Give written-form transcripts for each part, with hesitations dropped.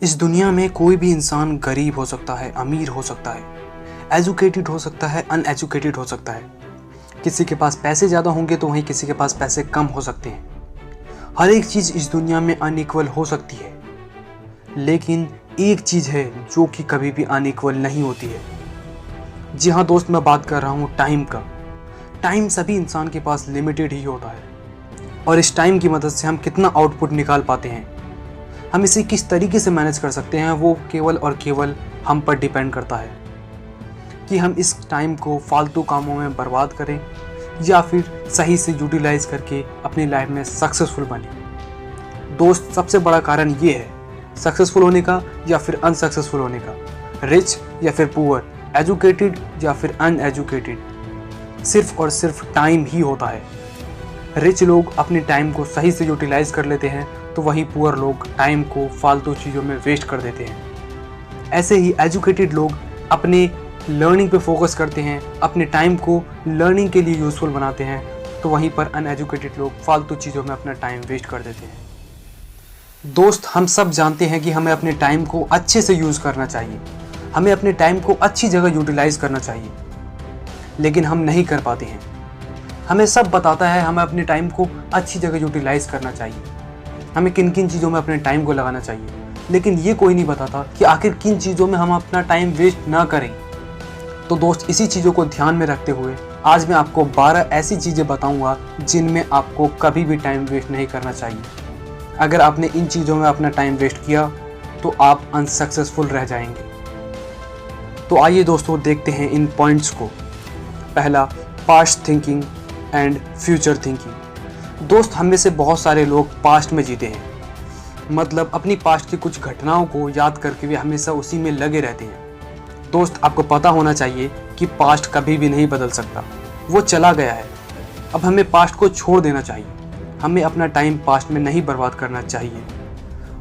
इस दुनिया में कोई भी इंसान गरीब हो सकता है, अमीर हो सकता है, एजुकेटेड हो सकता है, अनएजुकेटेड हो सकता है। किसी के पास पैसे ज़्यादा होंगे तो वहीं किसी के पास पैसे कम हो सकते हैं। हर एक चीज़ इस दुनिया में अनइक्वल हो सकती है, लेकिन एक चीज़ है जो कि कभी भी अनइक्वल नहीं होती है। जी हाँ दोस्त, मैं बात कर रहा हूँ टाइम का। टाइम सभी इंसान के पास लिमिटेड ही होता है और इस टाइम की मदद से हम कितना आउटपुट निकाल पाते हैं, हम इसे किस तरीके से मैनेज कर सकते हैं, वो केवल और केवल हम पर डिपेंड करता है कि हम इस टाइम को फालतू कामों में बर्बाद करें या फिर सही से यूटिलाइज करके अपनी लाइफ में सक्सेसफुल बने। दोस्त, सबसे बड़ा कारण ये है सक्सेसफुल होने का या फिर अनसक्सेसफुल होने का, रिच या फिर पुअर, एजुकेटेड या फिर अनएजुकेटेड, सिर्फ और सिर्फ टाइम ही होता है। रिच लोग अपने टाइम को सही से यूटिलाइज कर लेते हैं तो वहीं पुअर लोग टाइम को फालतू चीज़ों में वेस्ट कर देते हैं। ऐसे ही एजुकेटेड लोग अपने लर्निंग पे फोकस करते हैं, अपने टाइम को लर्निंग के लिए यूज़फुल बनाते हैं, तो वहीं पर अनएजुकेटेड लोग फालतू चीज़ों में अपना टाइम वेस्ट कर देते हैं। दोस्त, हम सब जानते हैं कि हमें अपने टाइम को अच्छे से यूज़ करना चाहिए, हमें अपने टाइम को अच्छी जगह यूटिलाइज करना चाहिए, लेकिन हम नहीं कर पाते हैं। हमें सब बताता है हमें अपने टाइम को अच्छी जगह यूटिलाइज करना चाहिए, हमें किन किन चीज़ों में अपने टाइम को लगाना चाहिए, लेकिन ये कोई नहीं बताता कि आखिर किन चीज़ों में हम अपना टाइम वेस्ट ना करें। तो दोस्त, इसी चीज़ों को ध्यान में रखते हुए आज मैं आपको 12 ऐसी चीज़ें बताऊंगा जिनमें आपको कभी भी टाइम वेस्ट नहीं करना चाहिए। अगर आपने इन चीज़ों में अपना टाइम वेस्ट किया तो आप अनसक्सेसफुल रह जाएंगे। तो आइए दोस्तों, देखते हैं इन पॉइंट्स को। पहला, past thinking and future thinking. दोस्त, हम में से बहुत सारे लोग पास्ट में जीते हैं, मतलब अपनी पास्ट की कुछ घटनाओं को याद करके वे हमेशा उसी में लगे रहते हैं। दोस्त, आपको पता होना चाहिए कि पास्ट कभी भी नहीं बदल सकता, वो चला गया है। अब हमें पास्ट को छोड़ देना चाहिए, हमें अपना टाइम पास्ट में नहीं बर्बाद करना चाहिए।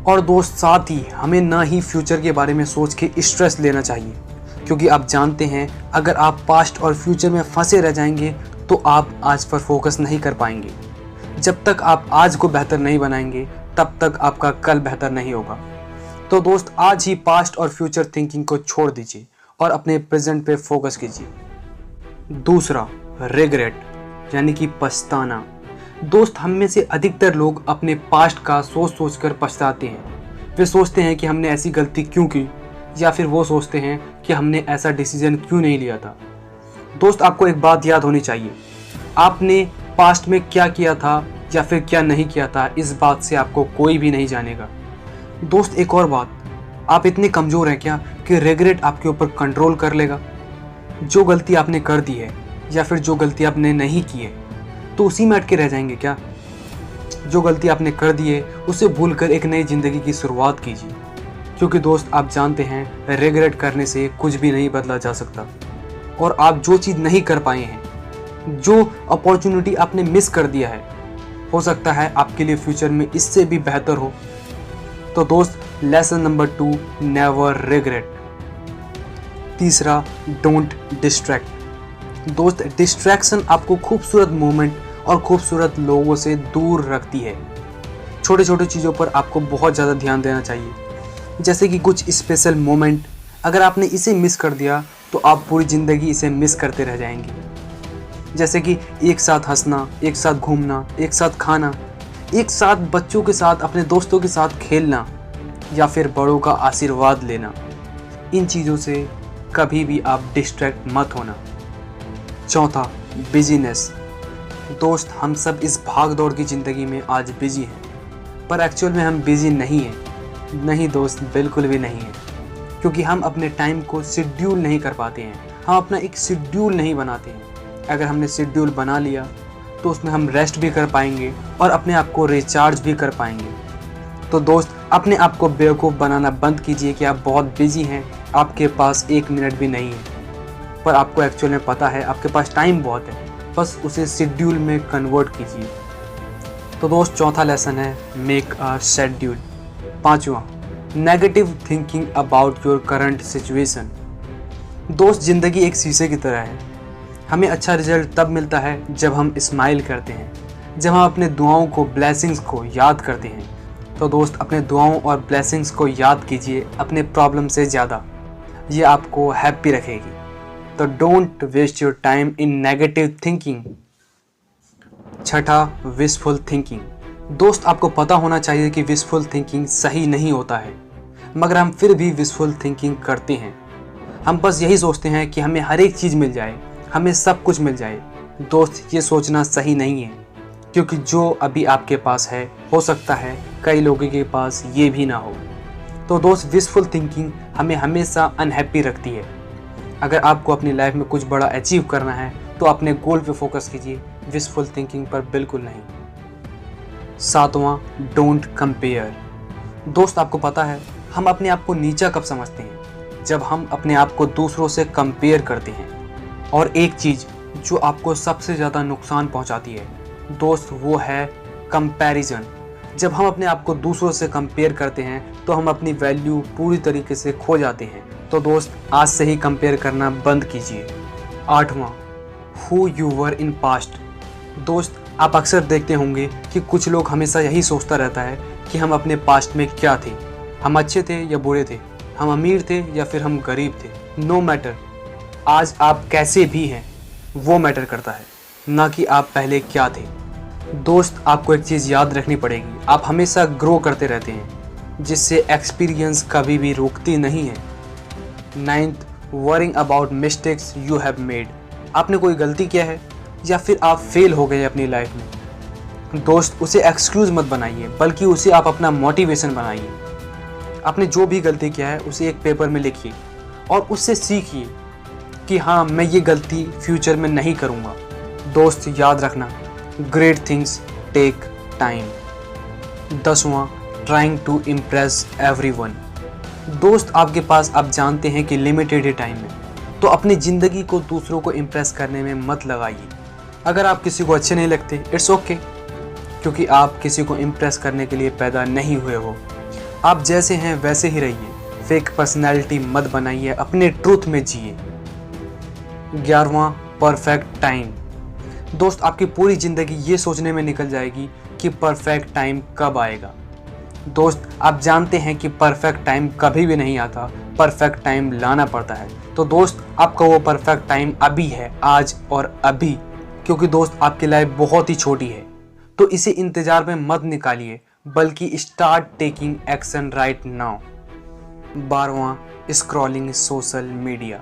और दोस्त, साथ ही हमें ना ही फ्यूचर के बारे में सोच के स्ट्रेस लेना चाहिए, क्योंकि आप जानते हैं अगर आप पास्ट और फ्यूचर में फंसे रह जाएंगे तो आप आज पर फोकस नहीं कर पाएंगे। जब तक आप आज को बेहतर नहीं बनाएंगे तब तक आपका कल बेहतर नहीं होगा। तो दोस्त, आज ही पास्ट और फ्यूचर थिंकिंग को छोड़ दीजिए और अपने प्रेजेंट पे फोकस कीजिए। दूसरा, रिग्रेट यानी कि पछताना। दोस्त, हम में से अधिकतर लोग अपने पास्ट का सोच सोच कर पछताते हैं। वे सोचते हैं कि हमने ऐसी गलती क्यों की, या फिर वो सोचते हैं कि हमने ऐसा डिसीजन क्यों नहीं लिया था। दोस्त, आपको एक बात याद होनी चाहिए, आपने पास्ट में क्या किया था या फिर क्या नहीं किया था, इस बात से आपको कोई भी नहीं जानेगा। दोस्त, एक और बात, आप इतने कमज़ोर हैं क्या कि रिग्रेट आपके ऊपर कंट्रोल कर लेगा? जो गलती आपने कर दी है या फिर जो गलती आपने नहीं की है तो उसी में अटके रह जाएंगे क्या? जो गलती आपने कर दी है उसे भूलकर एक नई ज़िंदगी की शुरुआत कीजिए, क्योंकि दोस्त, आप जानते हैं रिग्रेट करने से कुछ भी नहीं बदला जा सकता। और आप जो चीज़ नहीं कर पाए हैं, जो अपॉर्चुनिटी आपने मिस कर दिया है, हो सकता है आपके लिए फ्यूचर में इससे भी बेहतर हो। तो दोस्त, लेसन नंबर 2, नेवर रिग्रेट। तीसरा, डोंट डिस्ट्रैक्ट। दोस्त, डिस्ट्रैक्शन आपको खूबसूरत मोमेंट और खूबसूरत लोगों से दूर रखती है। छोटे छोटे चीज़ों पर आपको बहुत ज़्यादा ध्यान देना चाहिए, जैसे कि कुछ स्पेशल मोमेंट। अगर आपने इसे मिस कर दिया तो आप पूरी ज़िंदगी इसे मिस करते रह जाएंगे। जैसे कि एक साथ हंसना, एक साथ घूमना, एक साथ खाना, एक साथ बच्चों के साथ, अपने दोस्तों के साथ खेलना, या फिर बड़ों का आशीर्वाद लेना। इन चीज़ों से कभी भी आप डिस्ट्रैक्ट मत होना। चौथा, बिजीनेस। दोस्त, हम सब इस भाग दौड़ की ज़िंदगी में आज बिजी हैं, पर एक्चुअल में हम बिजी नहीं हैं। नहीं दोस्त, बिल्कुल भी नहीं है, क्योंकि हम अपने टाइम को शेड्यूल नहीं कर पाते हैं, हम अपना एक शेड्यूल नहीं बनाते हैं। अगर हमने शेड्यूल बना लिया तो उसमें हम रेस्ट भी कर पाएंगे और अपने आप को रिचार्ज भी कर पाएंगे। तो दोस्त, अपने आप को बेवकूफ़ बनाना बंद कीजिए कि आप बहुत बिजी हैं, आपके पास 1 मिनट भी नहीं है, पर आपको एक्चुअल में पता है आपके पास टाइम बहुत है, बस उसे शेड्यूल में कन्वर्ट कीजिए। तो दोस्त, चौथा लेसन है मेक अ शेड्यूल। पांचवा, negative thinking about your current situation. दोस्त, ज़िंदगी एक शीशे की तरह है, हमें अच्छा रिजल्ट तब मिलता है जब हम स्माइल करते हैं, जब हम अपने दुआओं को, ब्लेसिंग्स को याद करते हैं। तो दोस्त अपने दुआओं और ब्लेसिंग्स को याद कीजिए अपने प्रॉब्लम से ज़्यादा, ये आपको हैप्पी रखेगी। तो don't waste your time in negative thinking. छठा, विशफुल थिंकिंग। दोस्त आपको पता होना चाहिए कि विशफुल थिंकिंग सही नहीं होता है, मगर हम फिर भी विशफुल थिंकिंग करते हैं। हम बस यही सोचते हैं कि हमें हर एक चीज़ मिल जाए, हमें सब कुछ मिल जाए। दोस्त ये सोचना सही नहीं है, क्योंकि जो अभी आपके पास है हो सकता है कई लोगों के पास ये भी ना हो। तो दोस्त विशफुल थिंकिंग हमें हमेशा अनहैप्पी रखती है। अगर आपको अपनी लाइफ में कुछ बड़ा अचीव करना है तो अपने गोल पे फोकस कीजिए, विशफुल थिंकिंग पर बिल्कुल नहीं। सातवां, डोंट कंपेयर। दोस्त आपको पता है हम अपने आप को नीचा कब समझते हैं? जब हम अपने आप को दूसरों से कंपेयर करते हैं। और एक चीज़ जो आपको सबसे ज़्यादा नुकसान पहुंचाती है दोस्त, वो है कंपैरिजन। जब हम अपने आप को दूसरों से कंपेयर करते हैं तो हम अपनी वैल्यू पूरी तरीके से खो जाते हैं। तो दोस्त आज से ही कंपेयर करना बंद कीजिए। आठवां, who you were in past. दोस्त आप अक्सर देखते होंगे कि कुछ लोग हमेशा यही सोचता रहता है कि हम अपने पास्ट में क्या थे, हम अच्छे थे या बुरे थे, हम अमीर थे या फिर हम गरीब थे। नो मैटर, आज आप कैसे भी हैं वो मैटर करता है, ना कि आप पहले क्या थे। दोस्त आपको एक चीज़ याद रखनी पड़ेगी, आप हमेशा ग्रो करते रहते हैं, जिससे एक्सपीरियंस कभी भी रुकती नहीं है। Ninth, worrying about mistakes you have made. आपने कोई गलती किया है या फिर आप फेल हो गए अपनी लाइफ में, दोस्त उसे एक्सक्यूज़ मत बनाइए, बल्कि उसे आप अपना मोटिवेशन बनाइए। आपने जो भी गलती किया है उसे एक पेपर में लिखिए और उससे सीखिए कि हाँ मैं ये गलती फ्यूचर में नहीं करूँगा। दोस्त याद रखना, ग्रेट थिंग्स टेक टाइम। 10वां, ट्राइंग टू इम्प्रेस एवरीवन। दोस्त आपके पास आप जानते हैं कि लिमिटेड ही टाइम है, तो अपनी ज़िंदगी को दूसरों को इम्प्रेस करने में मत लगाइए। अगर आप किसी को अच्छे नहीं लगते, इट्स ओके, क्योंकि आप किसी को इम्प्रेस करने के लिए पैदा नहीं हुए हो। आप जैसे हैं वैसे ही रहिए, फेक पर्सनैलिटी मत बनाइए, अपने ट्रूथ में जिए। 11वां, परफेक्ट टाइम। दोस्त आपकी पूरी ज़िंदगी ये सोचने में निकल जाएगी कि परफेक्ट टाइम कब आएगा। दोस्त आप जानते हैं कि परफेक्ट टाइम कभी भी नहीं आता, परफेक्ट टाइम लाना पड़ता है। तो दोस्त आपका वो परफेक्ट टाइम अभी है, आज और अभी, क्योंकि दोस्त आपकी लाइफ बहुत ही छोटी है। तो इसे इंतज़ार में मत निकालिए, बल्कि start taking action right now. 12वां, स्क्रॉलिंग सोशल मीडिया।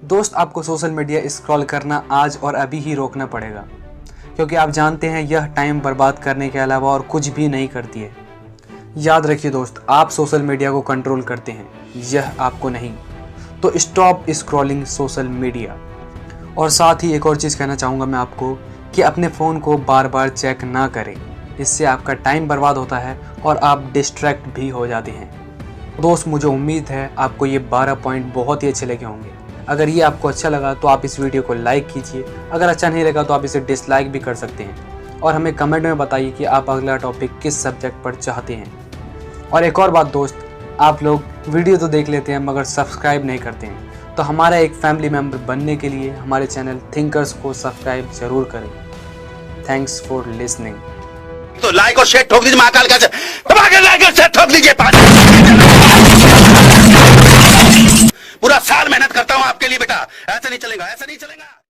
दोस्त आपको सोशल मीडिया स्क्रॉल करना आज और अभी ही रोकना पड़ेगा, क्योंकि आप जानते हैं यह टाइम बर्बाद करने के अलावा और कुछ भी नहीं करती है। याद रखिए दोस्त, आप सोशल मीडिया को कंट्रोल करते हैं, यह आपको नहीं। तो स्टॉप स्क्रॉलिंग सोशल मीडिया। और साथ ही एक और चीज़ कहना चाहूँगा मैं आपको कि अपने फ़ोन को बार बार चेक ना करें, इससे आपका टाइम बर्बाद होता है और आप डिस्ट्रैक्ट भी हो जाते हैं। दोस्त मुझे उम्मीद है आपको ये 12 पॉइंट बहुत ही अच्छे लगे होंगे। अगर ये आपको अच्छा लगा तो आप इस वीडियो को लाइक कीजिए, अगर अच्छा नहीं लगा तो आप इसे डिसलाइक भी कर सकते हैं। और हमें कमेंट में बताइए कि आप अगला टॉपिक किस सब्जेक्ट पर चाहते हैं। और एक और बात दोस्त, आप लोग वीडियो तो देख लेते हैं मगर सब्सक्राइब नहीं करते हैं, तो हमारा एक फैमिली मेम्बर बनने के लिए हमारे चैनल थिंकर्स को सब्सक्राइब जरूर करें। Thanks for listening. तो लाइक और शेयर ठोक दीजिए, महाकाल का लाइक और शेयर ठोक दीजिए। पूरा साल मेहनत करता हूं आपके लिए बेटा, ऐसा नहीं चलेगा, ऐसा नहीं चलेगा।